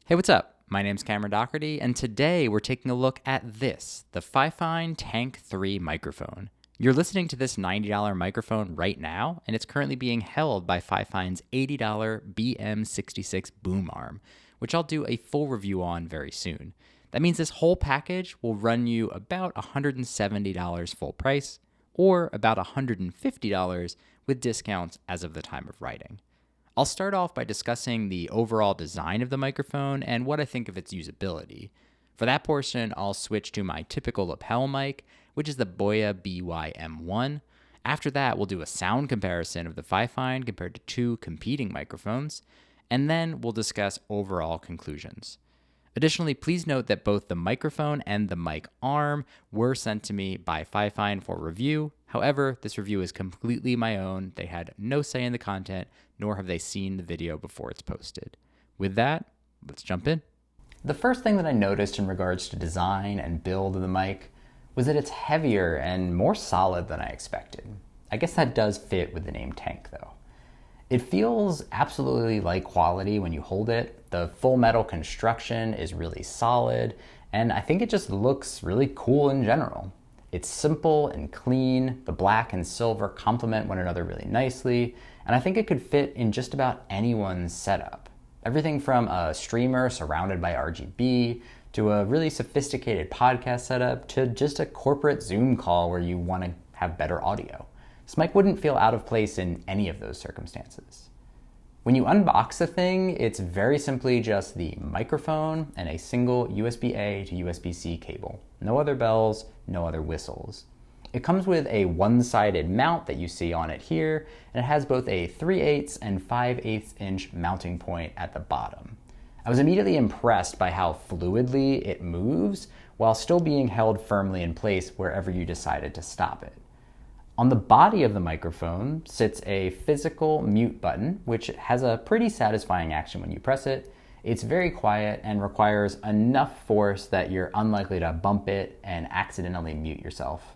Hey, what's up? My name's Cameron Dougherty, and today we're taking a look at this, the Fifine Tank3 microphone. You're listening to this $90 microphone right now, and it's currently being held by Fifine's $80 BM66 boom arm, which I'll do a full review on very soon. That means this whole package will run you about $170 full price, or about $150 with discounts as of the time of writing. I'll start off by discussing the overall design of the microphone and what I think of its usability. For that portion, I'll switch to my typical lapel mic, which is the Boya BY-M1. After that, we'll do a sound comparison of the Fifine compared to two competing microphones, and then we'll discuss overall conclusions. Additionally, please note that both the microphone and the mic arm were sent to me by Fifine for review. However, this review is completely my own. They had no say in the content, nor have they seen the video before it's posted. With that, let's jump in. The first thing that I noticed in regards to design and build of the mic was that it's heavier and more solid than I expected. I guess that does fit with the name Tank though. It feels absolutely like quality when you hold it. The full metal construction is really solid, and I think it just looks really cool in general. It's simple and clean, the black and silver complement one another really nicely, and I think it could fit in just about anyone's setup. Everything from a streamer surrounded by RGB, to a really sophisticated podcast setup, to just a corporate Zoom call where you want to have better audio. This mic wouldn't feel out of place in any of those circumstances. When you unbox the thing, it's very simply just the microphone and a single USB-A to USB-C cable. No other bells, no other whistles. It comes with a one-sided mount that you see on it here, and it has both a 3/8 and 5/8 inch mounting point at the bottom. I was immediately impressed by how fluidly it moves while still being held firmly in place wherever you decided to stop it. On the body of the microphone sits a physical mute button, which has a pretty satisfying action when you press it. It's very quiet and requires enough force that you're unlikely to bump it and accidentally mute yourself.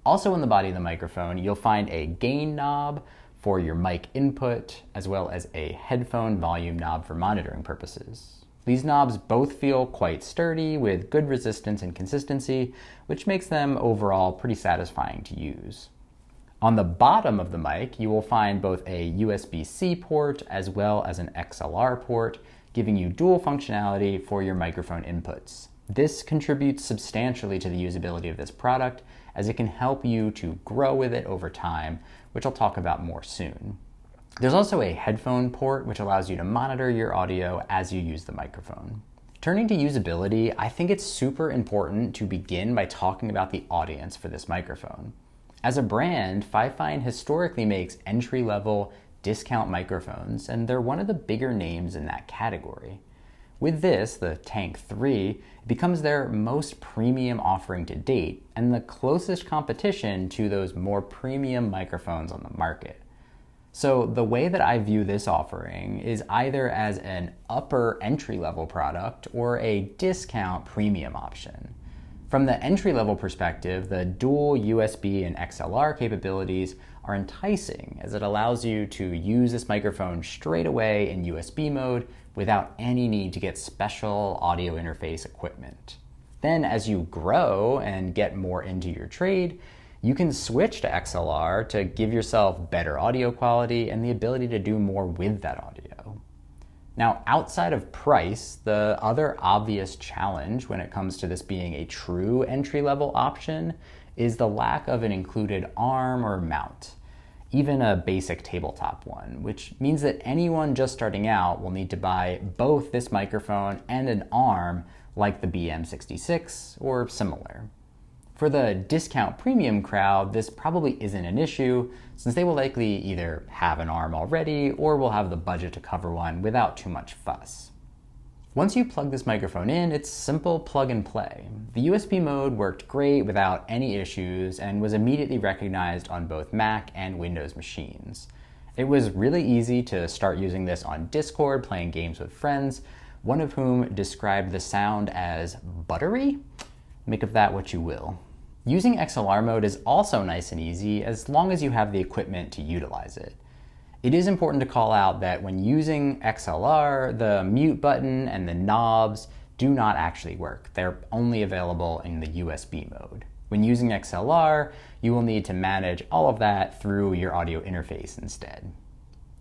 Also in the body of the microphone, you'll find a gain knob for your mic input, as well as a headphone volume knob for monitoring purposes. These knobs both feel quite sturdy with good resistance and consistency, which makes them overall pretty satisfying to use. On the bottom of the mic, you will find both a USB-C port as well as an XLR port, giving you dual functionality for your microphone inputs. This contributes substantially to the usability of this product, as it can help you to grow with it over time, which I'll talk about more soon. There's also a headphone port, which allows you to monitor your audio as you use the microphone. Turning to usability, I think it's super important to begin by talking about the audience for this microphone. As a brand, Fifine historically makes entry-level discount microphones, and they're one of the bigger names in that category. With this, the Tank 3, it becomes their most premium offering to date, and the closest competition to those more premium microphones on the market. So the way that I view this offering is either as an upper entry-level product or a discount premium option. From the entry-level perspective, the dual USB and XLR capabilities are enticing, as it allows you to use this microphone straight away in USB mode without any need to get special audio interface equipment. Then as you grow and get more into your trade, you can switch to XLR to give yourself better audio quality and the ability to do more with that audio. Now, outside of price, the other obvious challenge when it comes to this being a true entry-level option is the lack of an included arm or mount, even a basic tabletop one, which means that anyone just starting out will need to buy both this microphone and an arm like the BM66 or similar. For the discount premium crowd, this probably isn't an issue, since they will likely either have an arm already or will have the budget to cover one without too much fuss. Once you plug this microphone in, it's simple plug and play. The USB mode worked great without any issues and was immediately recognized on both Mac and Windows machines. It was really easy to start using this on Discord, playing games with friends, one of whom described the sound as buttery. Make of that what you will. Using XLR mode is also nice and easy as long as you have the equipment to utilize it. It is important to call out that when using XLR, the mute button and the knobs do not actually work. They're only available in the USB mode. When using XLR, you will need to manage all of that through your audio interface instead.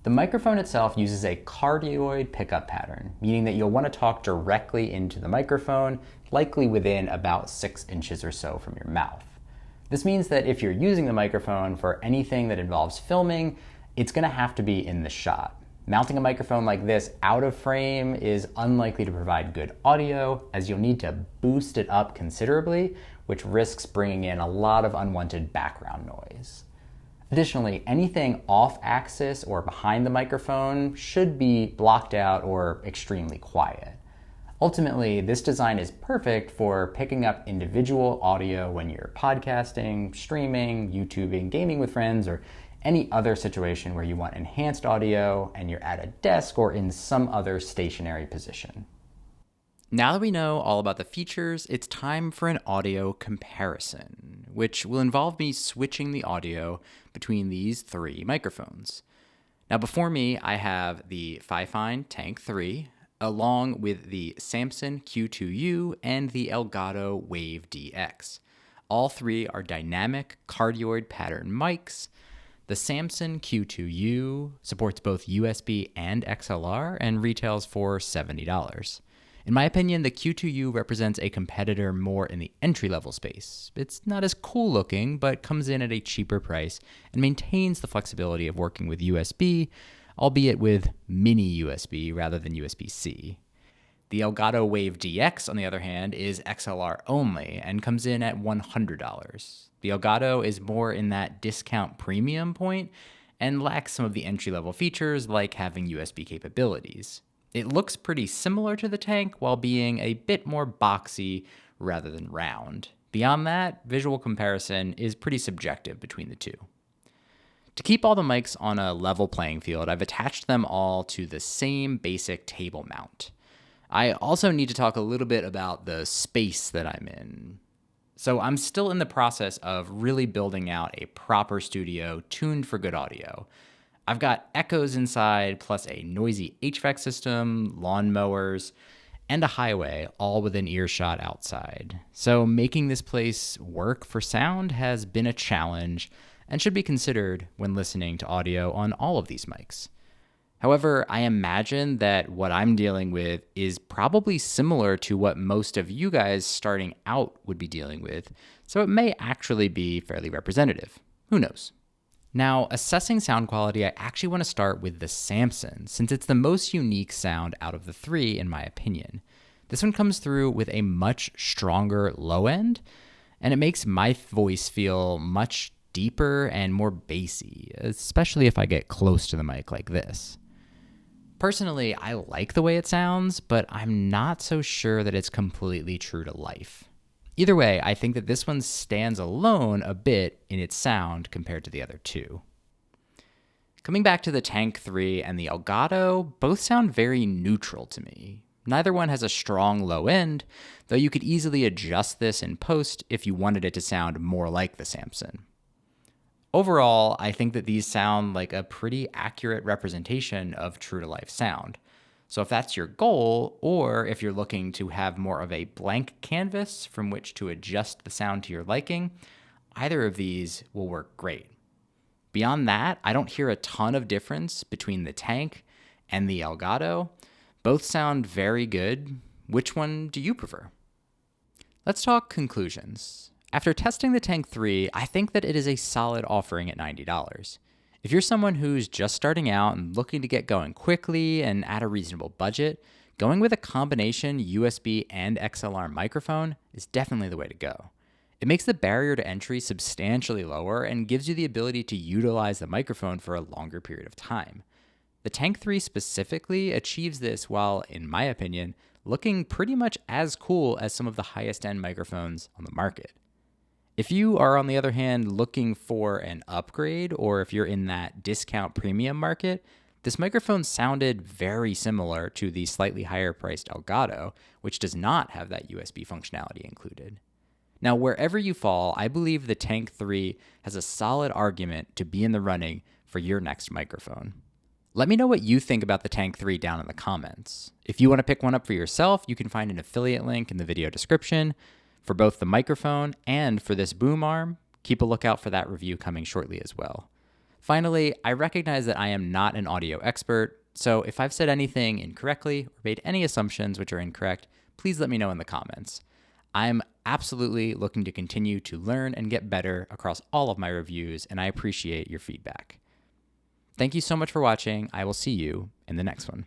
The microphone itself uses a cardioid pickup pattern, meaning that you'll want to talk directly into the microphone, likely within about 6 inches or so from your mouth. This means that if you're using the microphone for anything that involves filming, it's going to have to be in the shot. Mounting a microphone like this out of frame is unlikely to provide good audio, as you'll need to boost it up considerably, which risks bringing in a lot of unwanted background noise. Additionally, anything off-axis or behind the microphone should be blocked out or extremely quiet. Ultimately, this design is perfect for picking up individual audio when you're podcasting, streaming, YouTubing, gaming with friends, or any other situation where you want enhanced audio and you're at a desk or in some other stationary position. Now that we know all about the features, it's time for an audio comparison, which will involve me switching the audio between these 3 microphones. Now before me, I have the Fifine Tank3, along with the Samson Q2U and the Elgato Wave DX. All 3 are dynamic cardioid pattern mics. The Samson Q2U supports both USB and XLR and retails for $70. In my opinion, the Q2U represents a competitor more in the entry-level space. It's not as cool looking, but comes in at a cheaper price and maintains the flexibility of working with USB, albeit with mini USB rather than USB-C. The Elgato Wave DX, on the other hand, is XLR only and comes in at $100. The Elgato is more in that discount premium point and lacks some of the entry-level features like having USB capabilities. It looks pretty similar to the Tank while being a bit more boxy rather than round. Beyond that, visual comparison is pretty subjective between the two. To keep all the mics on a level playing field, I've attached them all to the same basic table mount. I also need to talk a little bit about the space that I'm in. So I'm still in the process of really building out a proper studio tuned for good audio. I've got echoes inside, plus a noisy HVAC system, lawnmowers, and a highway, all within earshot outside. So making this place work for sound has been a challenge and should be considered when listening to audio on all of these mics. However, I imagine that what I'm dealing with is probably similar to what most of you guys starting out would be dealing with, so it may actually be fairly representative. Who knows? Now, assessing sound quality, I actually want to start with the Samson, since it's the most unique sound out of the 3 in my opinion. This one comes through with a much stronger low end, and it makes my voice feel much deeper and more bassy, especially if I get close to the mic like this. Personally, I like the way it sounds, but I'm not so sure that it's completely true to life. Either way, I think that this one stands alone a bit in its sound compared to the other 2. Coming back to the Tank 3 and the Elgato, both sound very neutral to me. Neither one has a strong low end, though you could easily adjust this in post if you wanted it to sound more like the Samson. Overall, I think that these sound like a pretty accurate representation of true-to-life sound. So if that's your goal, or if you're looking to have more of a blank canvas from which to adjust the sound to your liking, either of these will work great. Beyond that, I don't hear a ton of difference between the Tank and the Elgato. Both sound very good. Which one do you prefer? Let's talk conclusions. After testing the Tank 3, I think that it is a solid offering at $90. If you're someone who's just starting out and looking to get going quickly and at a reasonable budget, going with a combination USB and XLR microphone is definitely the way to go. It makes the barrier to entry substantially lower and gives you the ability to utilize the microphone for a longer period of time. The Tank 3 specifically achieves this while, in my opinion, looking pretty much as cool as some of the highest end microphones on the market. If you are, on the other hand, looking for an upgrade, or if you're in that discount premium market, this microphone sounded very similar to the slightly higher priced Elgato, which does not have that USB functionality included. Now, wherever you fall, I believe the Tank 3 has a solid argument to be in the running for your next microphone. Let me know what you think about the Tank 3 down in the comments. If you want to pick one up for yourself, you can find an affiliate link in the video description for both the microphone and for this boom arm. Keep a lookout for that review coming shortly as well. Finally, I recognize that I am not an audio expert, so if I've said anything incorrectly or made any assumptions which are incorrect, please let me know in the comments. I'm absolutely looking to continue to learn and get better across all of my reviews, and I appreciate your feedback. Thank you so much for watching. I will see you in the next one.